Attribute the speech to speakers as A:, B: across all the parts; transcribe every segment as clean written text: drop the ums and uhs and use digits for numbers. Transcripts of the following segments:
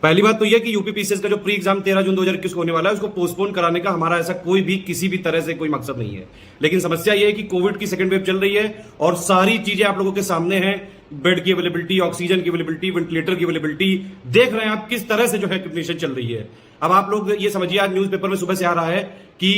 A: पहली बात तो यह कि यूपीपीसीएस का जो प्री एग्जाम 13 जून 2021 को होने वाला है उसको पोस्टपोन कराने का हमारा ऐसा कोई भी किसी भी तरह से कोई मकसद नहीं है। लेकिन समस्या यह है कि कोविड की सेकंड वेव चल रही है और सारी चीजें आप लोगों के सामने हैं। बेड की अवेलेबिलिटी, ऑक्सीजन की अवेलेबिलिटी, वेंटिलेटर की अवेलेबिलिटी, देख रहे हैं आप किस तरह से जो है कंडीशन चल रही है। अब आप लोग ये समझिए, आज न्यूज़पेपर में सुबह से आ रहा है कि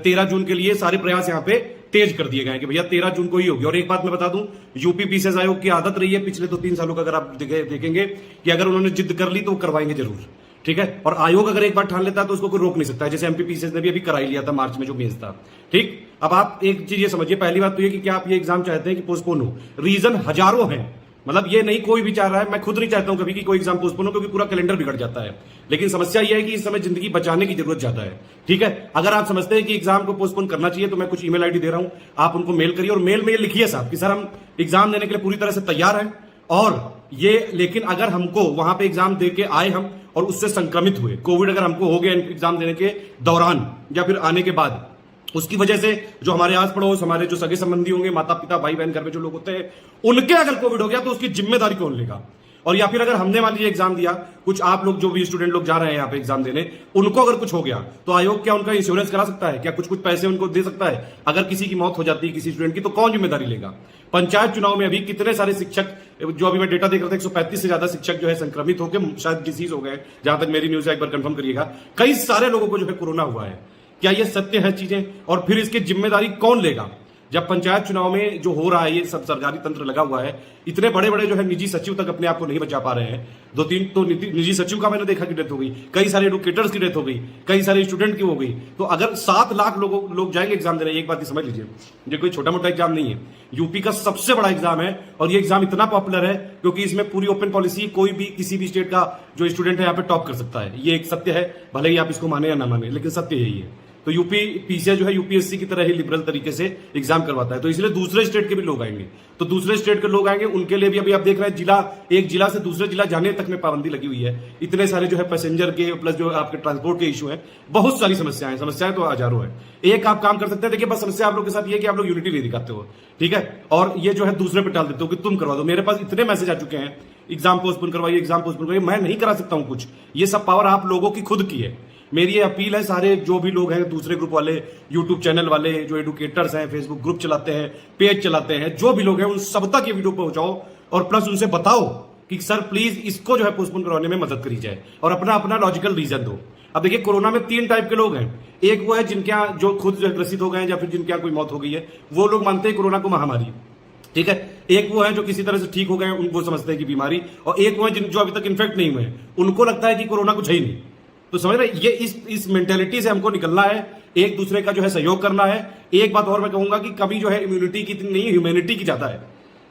A: 13 जून के लिए सारे प्रयास यहां पे तेज कर दिए गए कि भैया 13 जून को ही होगी। और एक बात मैं बता दूं, यूपीपीसीएस आयोग की आदत रही है पिछले 2-3 सालों का, अगर आप देखेंगे कि अगर उन्होंने जिद कर ली तो वो करवाएंगे जरूर, ठीक है। और आयोग अगर एक बार ठान लेता है तो उसको कोई रोक नहीं सकता है, जैसे एमपीपीसीएस ने भी अभी कराई लिया था मार्च में जो मेंस था, ठीक। अब आप एक चीज ये समझिए, पहली बात तो ये कि क्या आप ये एग्जाम चाहते हैं कि पोस्टपोन हो? रीजन हजारों हैं, मतलब ये नहीं कोई भी चाह रहा है, मैं खुद नहीं चाहता हूं कभी कि कोई एग्जाम पोस्टपोन हो, क्योंकि पूरा कैलेंडर बिगड़ जाता है। लेकिन समस्या यह है कि इस समय जिंदगी बचाने की जरूरत ज्यादा है, ठीक है। अगर आप समझते हैं कि एग्जाम को पोस्टपोन करना चाहिए तो मैं कुछ ईमेल आईडी दे रहा हूं, आप उनको मेल करिए और मेल में ये लिखिए साहब कि सर हम एग्जाम देने के लिए पूरी तरह से तैयार हैं, और ये लेकिन अगर हमको वहां पे एग्जाम दे के आए हम और उससे संक्रमित हुए, कोविड अगर हमको हो गया एग्जाम देने के दौरान या फिर आने के बाद, उसकी वजह से जो हमारे आस पड़ोस, हमारे जो सगे संबंधी होंगे, माता पिता, भाई बहन, घर में जो लोग होते हैं, उनके अगर कोविड हो गया तो उसकी जिम्मेदारी कौन लेगा? और या फिर अगर हमने मान लीजिए एग्जाम दिया, कुछ आप लोग जो भी स्टूडेंट लोग जा रहे हैं यहाँ पे एग्जाम देने, उनको अगर कुछ हो गया तो आयोग क्या उनका इंश्योरेंस करा सकता है? क्या कुछ पैसे उनको दे सकता है? अगर किसी की मौत हो जाती है किसी स्टूडेंट की तो कौन जिम्मेदारी लेगा? पंचायत चुनाव में अभी कितने सारे शिक्षक, जो अभी मैं डेटा देख रहा था, 135 से ज्यादा शिक्षक जो है संक्रमित होकर शायद डिसीज हो गए, जहां तक मेरी न्यूज है, एक बार कंफर्म करिएगा। कई सारे लोगों को जो है कोरोना हुआ है। क्या ये सत्य है चीजें? और फिर इसकी जिम्मेदारी कौन लेगा? जब पंचायत चुनाव में जो हो रहा है, ये सब सरकारी तंत्र लगा हुआ है, इतने बड़े बड़े जो है निजी सचिव तक अपने आप को नहीं बचा पा रहे हैं। 2-3 तो निजी सचिव का मैंने देखा कि डेथ हो गई, कई सारे एडुकेटर्स की डेथ हो गई, कई सारे स्टूडेंट की हो गई। तो अगर 7 लाख लोग जाएंगे एग्जाम देने, एक बात ही समझ लीजिए, ये कोई छोटा मोटा एग्जाम नहीं है, यूपी का सबसे बड़ा एग्जाम है। और ये एग्जाम इतना पॉपुलर है क्योंकि इसमें पूरी ओपन पॉलिसी, कोई भी किसी भी स्टेट का जो स्टूडेंट है यहाँ पे टॉप कर सकता है। ये एक सत्य है, भले ही आप इसको माने या ना माने, लेकिन सत्य यही है। तो यूपीपीसीएस जो है यूपीएससी की तरह ही लिबरल तरीके से एग्जाम करवाता है, तो इसलिए दूसरे स्टेट के भी लोग आएंगे। तो दूसरे स्टेट के लोग आएंगे, उनके लिए भी अभी आप देख रहे हैं एक जिला से दूसरे जिला जाने तक में पाबंदी लगी हुई है। इतने सारे जो है पैसेंजर के प्लस जो आपके ट्रांसपोर्ट के इशू है, बहुत सारी समस्याएं तो हजारों है। एक आप काम कर सकते हैं, देखिए बस समस्या आप लोग के साथ ये कि आप लोग यूनिटी नहीं दिखाते हो, ठीक है। और ये जो है दूसरे पे टाल देते हो कि तुम करवा दो। मेरे पास इतने मैसेज आ चुके हैं, एग्जाम पोस्टपोन करवाइए, एग्जाम पोस्टपोन करवाइए। मैं नहीं करा सकता हूं कुछ, ये सब पावर आप लोगों की खुद की है। मेरी ये अपील है, सारे जो भी लोग हैं, दूसरे ग्रुप वाले, यूट्यूब चैनल वाले, जो एडुकेटर्स हैं, फेसबुक ग्रुप चलाते हैं, पेज चलाते हैं, जो भी लोग हैं, उन सब तक ये वीडियो पहुंचाओ और प्लस उनसे बताओ कि सर प्लीज इसको जो है पोस्टपोन करवाने में मदद करी जाए, और अपना अपना लॉजिकल रीजन दो। अब देखिए, कोरोना में 3 टाइप के लोग हैं। एक वो है जिनके यहाँ जो खुद जो ग्रसित हो गए हैं या फिर जिनके यहाँ कोई मौत हो गई है, वो लोग मानते हैं कोरोना को महामारी, ठीक है। एक वो है जो किसी तरह से ठीक हो गए हैं, उनको समझते हैं कि बीमारी, और एक वो है जो अभी तक इन्फेक्ट नहीं हुए हैं, उनको लगता है कि कोरोना कुछ है ही नहीं। तो समझ रहे, ये इस मेंटेलिटी से हमको निकलना है, एक दूसरे का जो है सहयोग करना है। एक बात और मैं कहूंगा कि कभी जो है इम्यूनिटी की इतनी नहीं, ह्यूमैनिटी की ज्यादा है।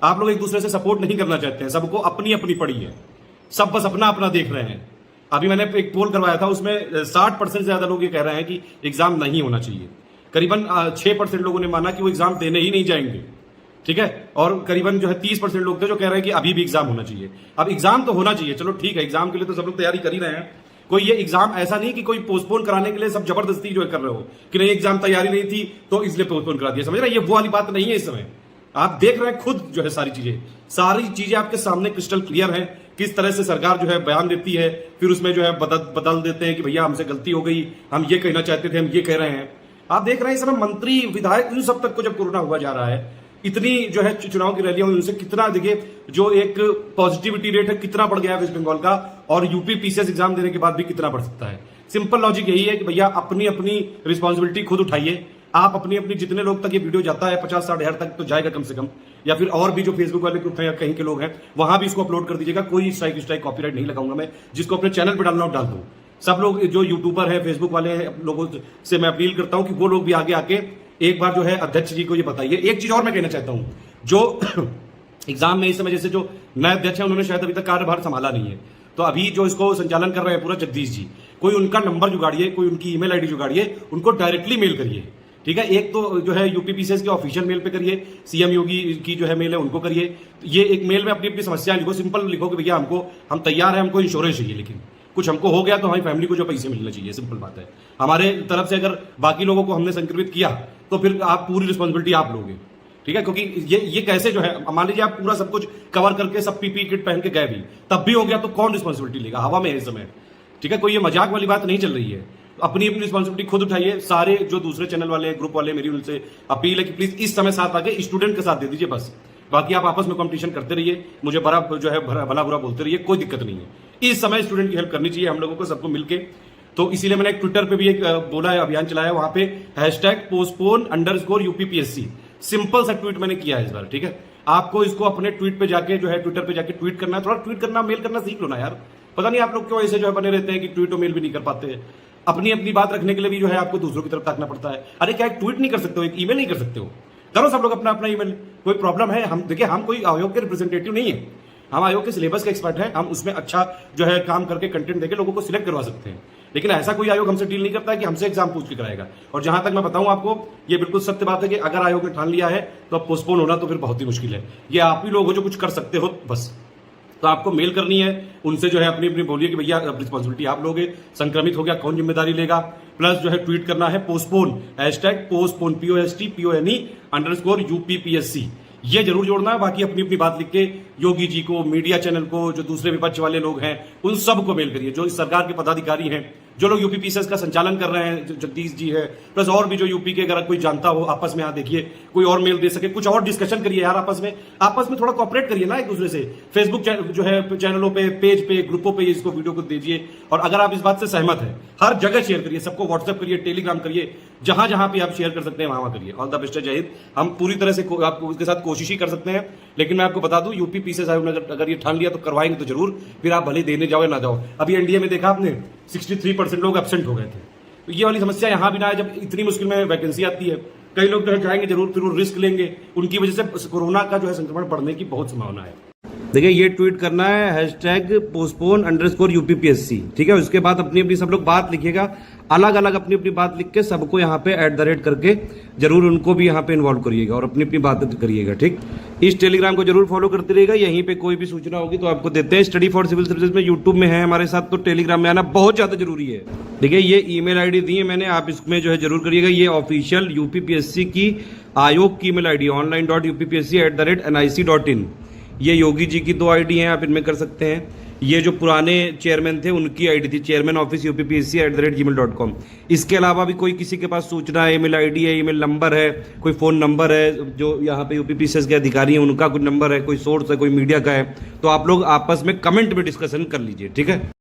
A: आप लोग एक दूसरे से सपोर्ट नहीं करना चाहते हैं, सबको अपनी अपनी पड़ी है, सब बस अपना अपना देख रहे हैं। अभी मैंने एक पोल करवाया था, उसमें 60% से ज्यादा लोग ये कह रहे हैं कि एग्जाम नहीं होना चाहिए। करीबन 6% लोगों ने माना कि वो एग्जाम देने ही नहीं जाएंगे, ठीक है। और करीबन जो है 30% लोग थे जो कह रहे हैं कि अभी भी एग्जाम होना चाहिए। अब एग्जाम तो होना चाहिए, चलो ठीक है, एग्जाम के लिए तो सब लोग तैयारी कर ही रहे हैं। कोई ये एग्जाम ऐसा नहीं कि कोई पोस्टपोन कराने के लिए सब जबरदस्ती जो है कर रहे हो कि नहीं एग्जाम तैयारी नहीं थी तो इसलिए पोस्टपोन करा दिया, समझ रहे, ये वो वाली बात नहीं है। इस समय आप देख रहे हैं खुद जो है सारी चीजें आपके सामने क्रिस्टल क्लियर है, किस तरह से सरकार जो है बयान देती है, फिर उसमें जो है बदल देते हैं कि भैया हमसे गलती हो गई, हम ये कहना चाहते थे, हम ये कह रहे हैं। आप देख रहे हैं इस समय मंत्री, विधायक, इन सब तक को जब कोरोना हुआ जा रहा है, इतनी जो है चुनाव की रैलियां हुई, उनसे कितना देखिए जो एक पॉजिटिविटी रेट है कितना बढ़ गया है वेस्ट बंगाल का, और यूपीपीसीएस एग्जाम देने के बाद भी कितना बढ़ सकता है। सिंपल लॉजिक यही है कि भैया अपनी अपनी रिस्पॉन्सिबिलिटी खुद उठाइए। आप अपनी अपनी, जितने लोग तक ये वीडियो जाता है, 50-60 हज़ार तक तो जाएगा कम से कम, या फिर और भी जो फेसबुक वाले ग्रुप हैं या कहीं के लोग हैं, वहां भी इसको अपलोड कर दीजिएगा। कोई स्ट्राइक कॉपीराइट नहीं लगाऊंगा मैं, जिसको अपने चैनल पर डालना हो डाल दूं। सब लोग जो यूट्यूबर है, फेसबुक वाले हैं, लोगों से मैं अपील करता हूं कि वो लोग भी आगे आके एक बार जो है अध्यक्ष जी को ये बताइए। एक चीज और मैं कहना चाहता हूं, जो एग्जाम में इस समय जैसे जो नए अध्यक्ष हैं, उन्होंने शायद अभी तक कार्यभार संभाला नहीं है, तो अभी जो इसको संचालन कर रहे हैं पूरा जगदीश जी, कोई उनका नंबर जुगाड़िए, कोई उनकी ईमेल आईडी जुगाड़िए, उनको डायरेक्टली मेल करिए, ठीक है। एक तो जो है यूपीपीसीएस के ऑफिशियल मेल पे करिए, सीएम योगी की जो है मेल है उनको करिए। ये एक मेल में अपनी अपनी समस्या लिखो, सिंपल लिखो कि भैया हम तैयार हैं, हमको इंश्योरेंस चाहिए, लेकिन कुछ हमको हो गया तो हमारी फैमिली को जो पैसे मिलने चाहिए, सिंपल बात है। हमारे तरफ से अगर बाकी लोगों को हमने संक्रमित किया तो फिर आप पूरी रिस्पॉन्सिबिलिटी आप लोगे, ठीक है, क्योंकि ये कैसे जो है, मान लीजिए आप पूरा सब कुछ कवर करके सब पीपी किट पहन के गए भी, तब भी हो गया तो कौन रिस्पॉन्सिबिलिटी लेगा? हवा में है इस समय। ठीक है, कोई ये मजाक वाली बात नहीं चल रही है। अपनी अपनी रिस्पॉन्सिबिलिटी खुद उठाइए। सारे जो दूसरे चैनल वाले ग्रुप वाले, मेरी उनसे अपील है कि प्लीज इस समय साथ आके स्टूडेंट के साथ दे दीजिए बस। बाकी आप आपस में कंपटीशन करते रहिए, मुझे बड़ा जो है भला बुरा बोलते रहिए, कोई दिक्कत नहीं है। इस समय स्टूडेंट की हेल्प करनी चाहिए हम लोगों को, सबको मिलके। तो इसीलिए मैंने एक ट्विटर पे भी एक बोला है, अभियान चलाया, वहां पे #postpone_UPPSC सिंपल सा ट्वीट मैंने किया है इस बार। ठीक है, आपको इसको अपने ट्वीट पे जाके जो है, ट्विटर पे जाके ट्वीट करना है। थोड़ा ट्वीट करना, मेल करना सीख लो ना यार। पता नहीं आप लोग क्यों ऐसे जो है बने रहते हैं कि ट्वीट और मेल भी नहीं कर पाते हैं। अपनी अपनी बात रखने के लिए भी जो है आपको दूसरों की तरफ ताकना पड़ता है। अरे क्या एक ट्वीट नहीं कर सकते हो, एक ईमेल नहीं कर सकते हो? करो सब लोग अपना अपना ईमेल। कोई प्रॉब्लम है? हम देखिए, हम कोई आयोग के रिप्रेजेंटेटिव नहीं है, हम आयोग के सिलेबस के एक्सपर्ट हैं। हम उसमें अच्छा जो है काम करके कंटेंट देके लोगों को सिलेक्ट करवा सकते हैं। लेकिन ऐसा कोई आयोग हमसे डील नहीं करता है कि हमसे एग्जाम पूछ के कराएगा। और जहां तक मैं बताऊं आपको, ये बिल्कुल सत्य बात है कि अगर आयोग ने ठान लिया है तो अब पोस्टपोन होना तो फिर बहुत ही मुश्किल है। ये आप ही लोग हो जो कुछ कर सकते हो बस। तो आपको मेल करनी है उनसे, जो है अपनी अपनी बोलिए कि भैया रिस्पॉन्सिबिलिटी आप लोगे, संक्रमित हो गया कौन जिम्मेदारी लेगा। प्लस जो है ट्वीट करना है पोस्टपोन, #postpone POSTPONE_UPPSC, ये जरूर जोड़ना है। बाकी अपनी अपनी बात लिख के योगी जी को, मीडिया चैनल को, जो दूसरे विपक्ष वाले लोग हैं उन सबको मेल करिए, जो इस सरकार के पदाधिकारी हैं, जो लोग यूपीपीसीएस का संचालन कर रहे हैं, जगदीश जी है, प्लस और भी जो यूपी के, अगर कोई जानता हो आपस में यहाँ देखिए, कोई और मेल दे सके, कुछ और डिस्कशन करिए यार आपस में थोड़ा कॉपरेट करिए ना एक दूसरे से। फेसबुक जो है चैनलों पे, पेज पे, ग्रुपों पे इसको वीडियो को दीजिए। और अगर आप इस बात से सहमत है, हर जगह शेयर करिए, सबको व्हाट्सएप करिए, टेलीग्राम करिए, जहां जहां पे आप शेयर कर सकते हैं वहां करिए। ऑल द बेस्ट, जय हिंद। हम पूरी तरह से आपको उसके साथ कोशिश ही कर सकते हैं। लेकिन मैं आपको बता दूं, यूपीपीसीएस आयोग ने अगर ये ठान लिया तो करवाएंगे तो जरूर, फिर आप भले देने जाओ या ना जाओ। अभी एनडीए में देखा आपने 63% लोग एब्सेंट हो गए थे। तो ये वाली समस्या यहां भी ना है, जब इतनी मुश्किल में वैकेंसी आती है। कई लोग जो है जाएंगे जरूर, फिर वो रिस्क लेंगे, उनकी वजह से कोरोना का जो है संक्रमण बढ़ने की बहुत संभावना है। देखिए, ये ट्वीट करना है #postpone_UPPSC। ठीक है, उसके बाद अपनी अपनी सब लोग बात लिखिएगा, अलग अलग अपनी अपनी बात लिख के सबको यहाँ पे @ करके जरूर उनको भी यहाँ पे इन्वॉल्व करिएगा और अपनी अपनी बात करिएगा। ठीक, इस टेलीग्राम को जरूर फॉलो करते रहिएगा। यहीं पे कोई भी सूचना होगी तो आपको देते हैं। स्टडी फॉर सिविल सर्विसेज में यूट्यूब में है हमारे साथ, तो टेलीग्राम में आना बहुत ज्यादा जरूरी है। देखिए, ये ईमेल आईडी दी है मैंने, आप इसमें जो है जरूर करिएगा। ये ऑफिशियल यूपीपीएससी की आयोग की ईमेल आईडी online.uppsc@nic.in। ये योगी जी की 2 आईडी हैं, आप इनमें कर सकते हैं। ये जो पुराने चेयरमैन थे उनकी आईडी थी, chairman office UPPSC@gmail.com। इसके अलावा भी कोई किसी के पास सूचना है, ईमेल आईडी है, ईमेल नंबर है, कोई फोन नंबर है, जो यहाँ पे यूपीपीसीएस के अधिकारी हैं उनका कुछ नंबर है, कोई सोर्स है, कोई मीडिया का है, तो आप लोग आपस में कमेंट में डिस्कशन कर लीजिए। ठीक है।